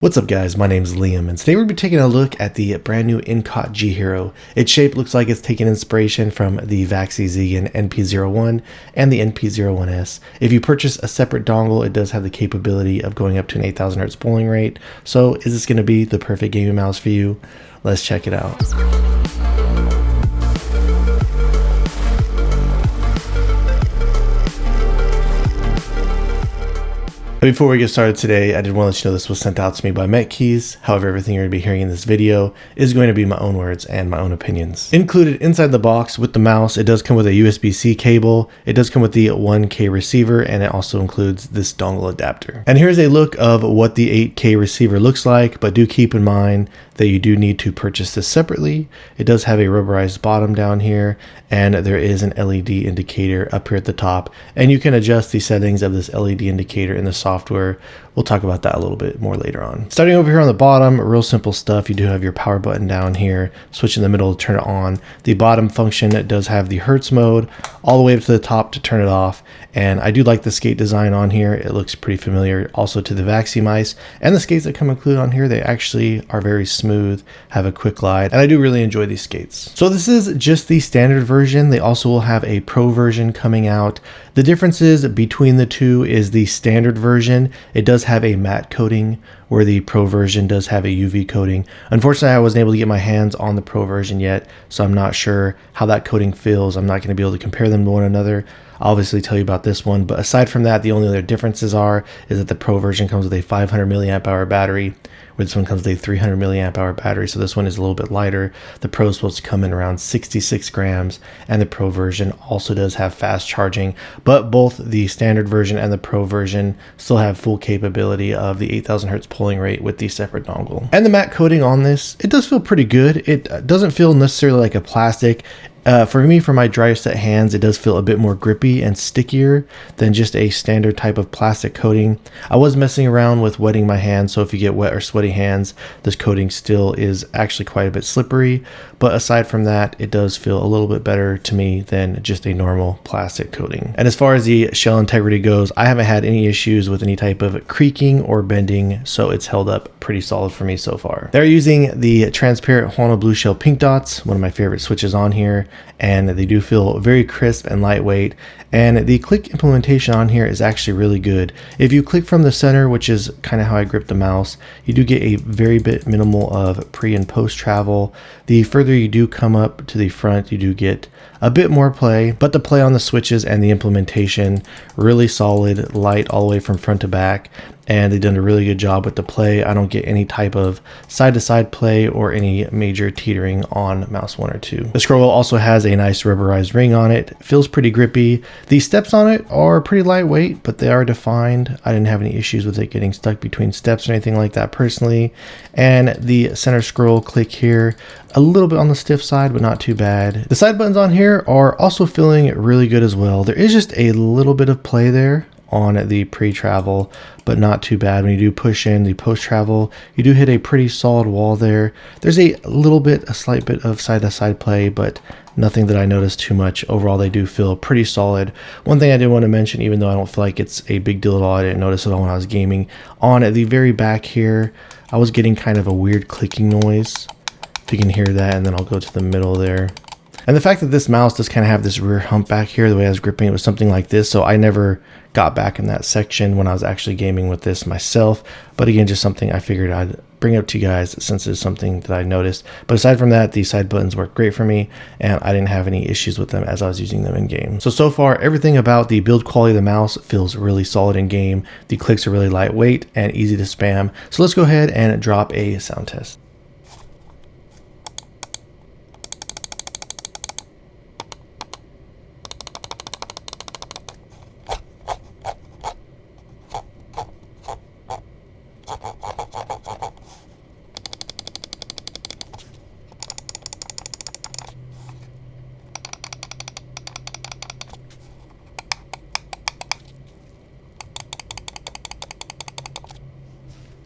What's up guys, my name is Liam and today we're going to be taking a look at the brand new Incott GHERO. Its shape looks like it's taken inspiration from the VAXEE ZYGEN NP-01 and the NP-01S. If you purchase a separate dongle, it does have the capability of going up to an 8,000 Hz polling rate. So is this going to be the perfect gaming mouse for you? Let's check it out. Before we get started today, I did want to let you know this was sent out to me by MetKeys. However, everything you're going to be hearing in this video is going to be my own words and my own opinions. Included inside the box with the mouse, it does come with a USB-C cable, it does come with the 1K receiver, and it also includes this dongle adapter. And here's a look of what the 8K receiver looks like, but do keep in mind that you do need to purchase this separately. It does have a rubberized bottom down here, and there is an LED indicator up here at the top, and you can adjust the settings of this LED indicator in the software. We'll talk about that a little bit more later on. Starting over here on the bottom, real simple stuff. You do have your power button down here, switch in the middle to turn it on. The bottom function does have the Hertz mode all the way up to the top to turn it off. And I do like the skate design on here. It looks pretty familiar also to the VAXEE mice, and the skates that come included on here, they actually are very smooth, have a quick glide, and I do really enjoy these skates. So this is just the standard version. They also will have a pro version coming out. The differences between the two is the standard version, it does have a matte coating, where the pro version does have a UV coating. Unfortunately, I wasn't able to get my hands on the pro version yet, so I'm not sure how that coating feels. I'm not going to be able to compare them to one another. I'll obviously tell you about this one, but aside from that, the only other differences is that the pro version comes with a 500 milliamp hour battery, where this one comes with a 300 milliamp hour battery, so this one is a little bit lighter. The Pro is supposed to come in around 66 grams, and the Pro version also does have fast charging, but both the standard version and the Pro version still have full capability of the 8,000 Hz polling rate with the separate dongle. And the matte coating on this, it does feel pretty good. It doesn't feel necessarily like a plastic. For me, for my dry set hands, it does feel a bit more grippy and stickier than just a standard type of plastic coating. I was messing around with wetting my hands, so if you get wet or sweaty hands, this coating still is actually quite a bit slippery. But aside from that, it does feel a little bit better to me than just a normal plastic coating. And as far as the shell integrity goes, I haven't had any issues with any type of creaking or bending, so it's held up pretty solid for me so far. They're using the transparent Huano blue shell pink dots, one of my favorite switches on here, and they do feel very crisp and lightweight, and the click implementation on here is actually really good. If you click from the center, which is kind of how I grip the mouse, you do get a very bit minimal of pre and post travel. The further you do come up to the front, you do get a bit more play, but the play on the switches and the implementation, really solid, light all the way from front to back, and they've done a really good job with the play. I don't get any type of side-to-side play or any major teetering on mouse 1 or 2. The scroll wheel also has a nice rubberized ring on it. It feels pretty grippy. The steps on it are pretty lightweight, but they are defined. I didn't have any issues with it getting stuck between steps or anything like that personally. And the center scroll click here, a little bit on the stiff side, but not too bad. The side buttons on here are also feeling really good as well. There is just a little bit of play there on the pre-travel, but not too bad. When you do push in the post-travel, you do hit a pretty solid wall there. There's a slight bit of side-to-side play, but nothing that I noticed too much. Overall, they do feel pretty solid. One thing I did want to mention, even though I don't feel like it's a big deal at all, I didn't notice it all when I was gaming, on the very back here, I was getting kind of a weird clicking noise. If you can hear that, and then I'll go to the middle there. And the fact that this mouse does kind of have this rear hump back here, the way I was gripping it was something like this, so I never got back in that section when I was actually gaming with this myself. But again, just something I figured I'd bring up to you guys since it's something that I noticed. But aside from that, the side buttons work great for me, and I didn't have any issues with them as I was using them in game. So far, everything about the build quality of the mouse feels really solid in game. The clicks are really lightweight and easy to spam. So let's go ahead and drop a sound test.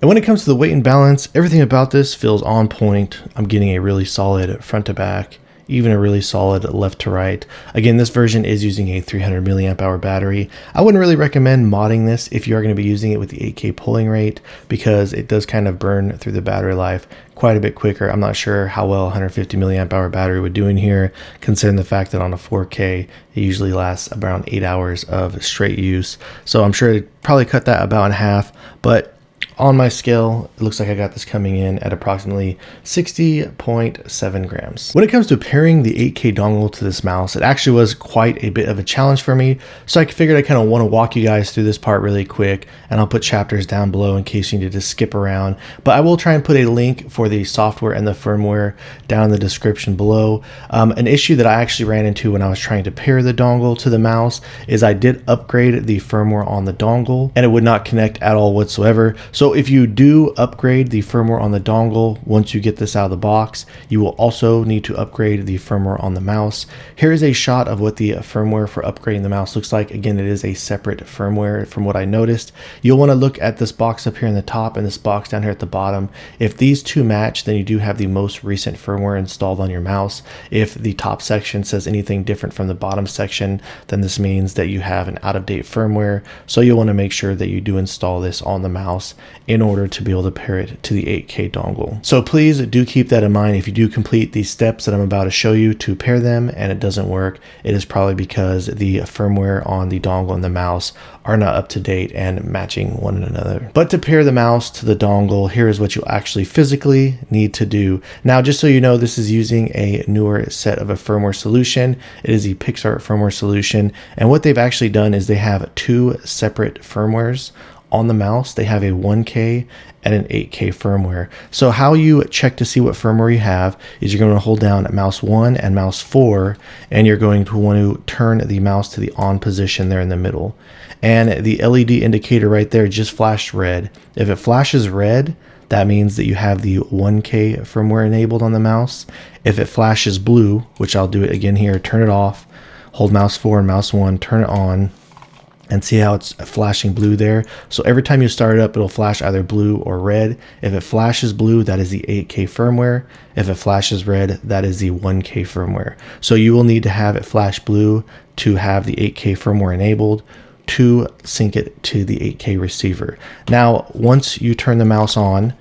And when it comes to the weight and balance, everything about this feels on point. I'm getting a really solid front to back even a really solid left to right. Again, this version is using a 300 milliamp hour battery. I wouldn't really recommend modding this if you are going to be using it with the 8K polling rate, because it does kind of burn through the battery life quite a bit quicker. I'm not sure how well 150 milliamp hour battery would do in here, considering the fact that on a 4K, it usually lasts around 8 hours of straight use. So I'm sure it'd probably cut that about in half, but on my scale, it looks like I got this coming in at approximately 60.7 grams. When it comes to pairing the 8K dongle to this mouse, it actually was quite a bit of a challenge for me. So I figured I kind of want to walk you guys through this part really quick, and I'll put chapters down below in case you need to skip around. But I will try and put a link for the software and the firmware down in the description below. An issue that I actually ran into when I was trying to pair the dongle to the mouse is I did upgrade the firmware on the dongle, and it would not connect at all whatsoever. So if you do upgrade the firmware on the dongle, once you get this out of the box, you will also need to upgrade the firmware on the mouse. Here is a shot of what the firmware for upgrading the mouse looks like. Again, it is a separate firmware from what I noticed. You'll want to look at this box up here in the top and this box down here at the bottom. If these two match, then you do have the most recent firmware installed on your mouse. If the top section says anything different from the bottom section, then this means that you have an out-of-date firmware. So you'll want to make sure that you do install this on the mouse in order to be able to pair it to the 8K dongle. So please do keep that in mind. If you do complete these steps that I'm about to show you to pair them and it doesn't work, it is probably because the firmware on the dongle and the mouse are not up to date and matching one another. But to pair the mouse to the dongle, here is what you'll actually physically need to do. Now, just so you know, this is using a newer set of a firmware solution. It is the PixArt firmware solution. And what they've actually done is they have two separate firmwares on the mouse. They have a 1K and an 8K firmware. So how you check to see what firmware you have is you're going to hold down mouse 1 and mouse 4, and you're going to want to turn the mouse to the on position there in the middle. And the LED indicator right there just flashed red. If it flashes red, that means that you have the 1K firmware enabled on the mouse. If it flashes blue, which I'll do it again here, turn it off, hold mouse 4 and mouse 1, turn it on, and see how it's flashing blue there. So every time you start it up, it'll flash either blue or red. If it flashes blue, that is the 8K firmware. If it flashes red, that is the 1K firmware. So you will need to have it flash blue to have the 8K firmware enabled to sync it to the 8K receiver. Now, once you turn the mouse on,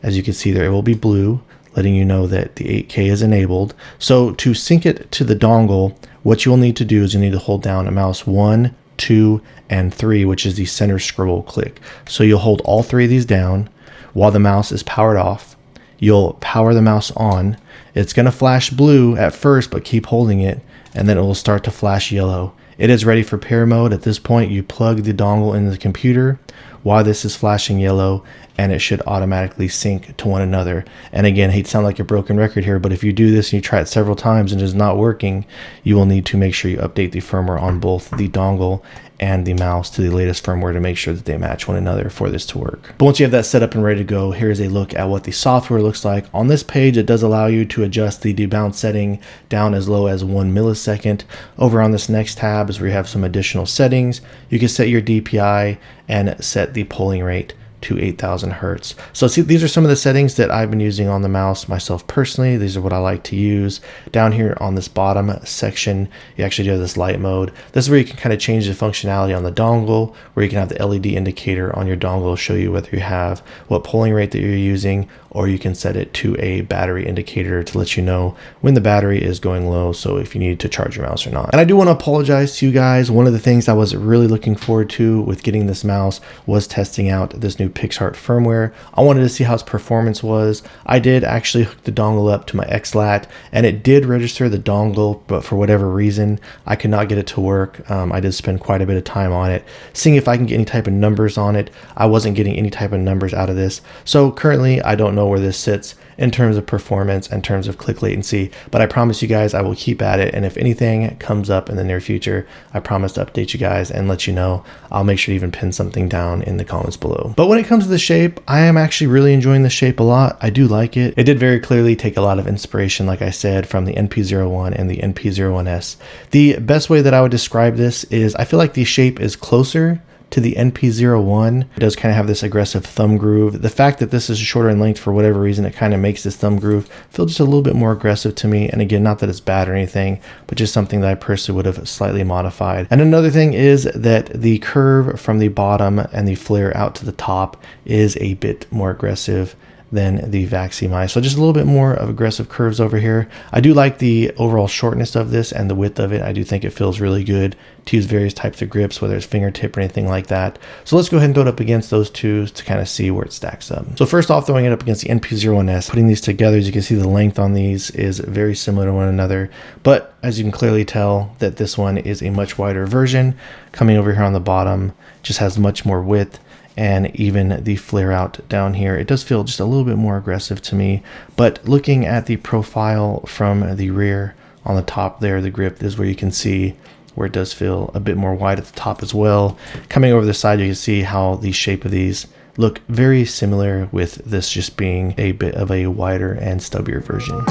as you can see there, it will be blue, letting you know that the 8K is enabled. So to sync it to the dongle, what you will need to do is you need to hold down a mouse 1, 2, and 3, which is the center scroll click. So you'll hold all three of these down while the mouse is powered off. You'll power the mouse on. It's going to flash blue at first, but keep holding it, and then it will start to flash yellow. It is ready for pair mode. At this point, you plug the dongle into the computer while this is flashing yellow, and it should automatically sync to one another. And again, I hate to sound like a broken record here, but if you do this and you try it several times and it is not working, you will need to make sure you update the firmware on both the dongle and the mouse to the latest firmware to make sure that they match one another for this to work. But once you have that set up and ready to go, here's a look at what the software looks like. On this page, it does allow you to adjust the debounce setting down as low as 1 millisecond. Over on this next tab is where you have some additional settings. You can set your DPI and set the polling rate to 8,000 Hertz. So see, these are some of the settings that I've been using on the mouse myself personally. These are what I like to use. Down here on this bottom section, you actually do have this light mode. This is where you can kind of change the functionality on the dongle, where you can have the LED indicator on your dongle show you whether you have what polling rate that you're using, or you can set it to a battery indicator to let you know when the battery is going low, so if you need to charge your mouse or not. And I do want to apologize to you guys. One of the things I was really looking forward to with getting this mouse was testing out this new PixArt firmware. I wanted to see how its performance was. I did actually hook the dongle up to my XLAT, and it did register the dongle, but for whatever reason, I could not get it to work. I did spend quite a bit of time on it, seeing if I can get any type of numbers on it. I wasn't getting any type of numbers out of this. So currently, I don't know where this sits in terms of performance, in terms of click latency, but I promise you guys I will keep at it, and if anything comes up in the near future, I promise to update you guys and let you know. I'll make sure to even pin something down in the comments below. But when it comes to the shape, I am actually really enjoying the shape a lot. I do like it. It did very clearly take a lot of inspiration, like I said, from the NP-01 and the NP-01S. The best way that I would describe this is I feel like the shape is closer to the NP-01. It does kind of have this aggressive thumb groove. The fact that this is shorter in length, for whatever reason, it kind of makes this thumb groove feel just a little bit more aggressive to me. And again, not that it's bad or anything, but just something that I personally would have slightly modified. And another thing is that the curve from the bottom and the flare out to the top is a bit more aggressive than the VAXEE mice. So just a little bit more of aggressive curves over here. I do like the overall shortness of this and the width of it. I do think it feels really good to use various types of grips, whether it's fingertip or anything like that. So let's go ahead and throw it up against those two to kind of see where it stacks up. So first off, throwing it up against the NP-01S, putting these together, as you can see, the length on these is very similar to one another, but as you can clearly tell that this one is a much wider version. Coming over here on the bottom, just has much more width, and even the flare out down here, it does feel just a little bit more aggressive to me. But looking at the profile from the rear on the top there, the grip, this is where you can see where it does feel a bit more wide at the top as well. Coming over the side, you can see how the shape of these look very similar, with this just being a bit of a wider and stubbier version.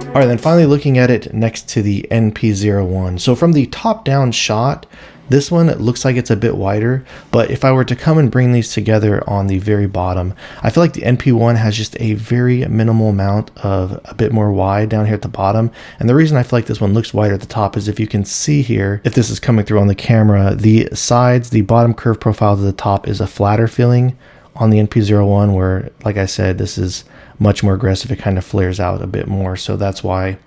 All right, then finally looking at it next to the NP-01. So from the top down shot, this one looks like it's a bit wider, but if I were to come and bring these together on the very bottom, I feel like the NP-01 has just a very minimal amount of a bit more wide down here at the bottom. And the reason I feel like this one looks wider at the top is if you can see here, if this is coming through on the camera, the sides, the bottom curve profile to the top is a flatter feeling on the NP-01, where, like I said, this is much more aggressive. It kind of flares out a bit more, so that's why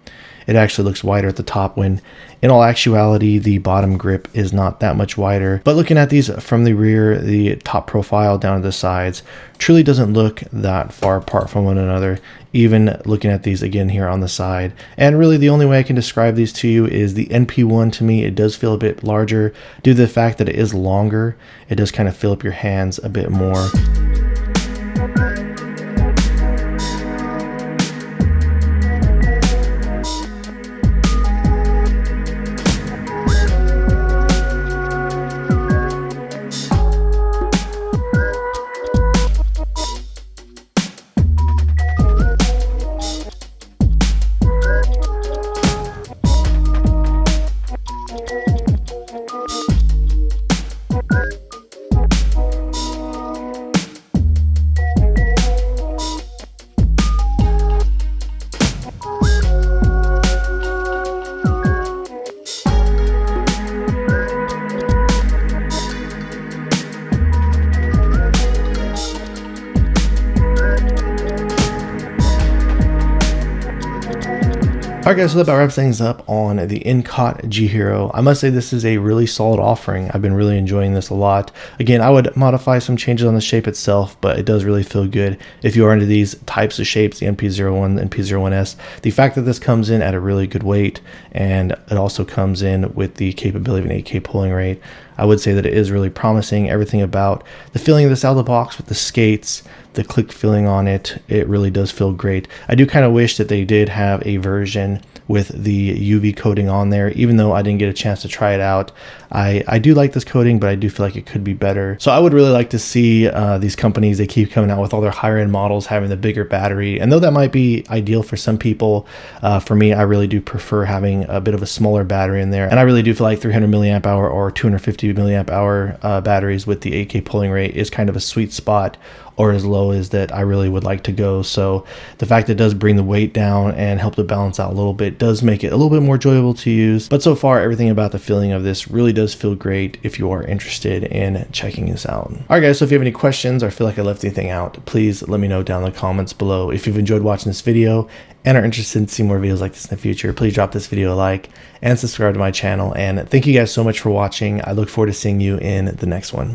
it actually looks wider at the top, when in all actuality the bottom grip is not that much wider. But looking at these from the rear, the top profile down to the sides truly doesn't look that far apart from one another, even looking at these again here on the side. And really the only way I can describe these to you is the NP-01, to me, it does feel a bit larger due to the fact that it is longer. It does kind of fill up your hands a bit more. Alright guys, so that about wraps things up on the Incott GHERO. I must say this is a really solid offering. I've been really enjoying this a lot. Again, I would modify some changes on the shape itself, but it does really feel good if you are into these types of shapes, the NP-01, the NP-01S. The fact that this comes in at a really good weight, and it also comes in with the capability of an 8K pulling rate, I would say that it is really promising. Everything about the feeling of this out of the box with the skates, the click feeling on it, it really does feel great. I do kind of wish that they did have a version with the UV coating on there, even though I didn't get a chance to try it out. I do like this coating, but I do feel like it could be better. So I would really like to see these companies, they keep coming out with all their higher end models having the bigger battery. And though that might be ideal for some people, for me, I really do prefer having a bit of a smaller battery in there. And I really do feel like 300 milliamp hour or 250 milliamp hour batteries with the 8K pulling rate is kind of a sweet spot or as low as that I really would like to go. So the fact that it does bring the weight down and help to balance out a little bit does make it a little bit more enjoyable to use. But so far, everything about the feeling of this really does feel great if you are interested in checking this out. All right, guys, so if you have any questions or feel like I left anything out, please let me know down in the comments below. If you've enjoyed watching this video and are interested in seeing more videos like this in the future, please drop this video a like and subscribe to my channel. And thank you guys so much for watching. I look forward to seeing you in the next one.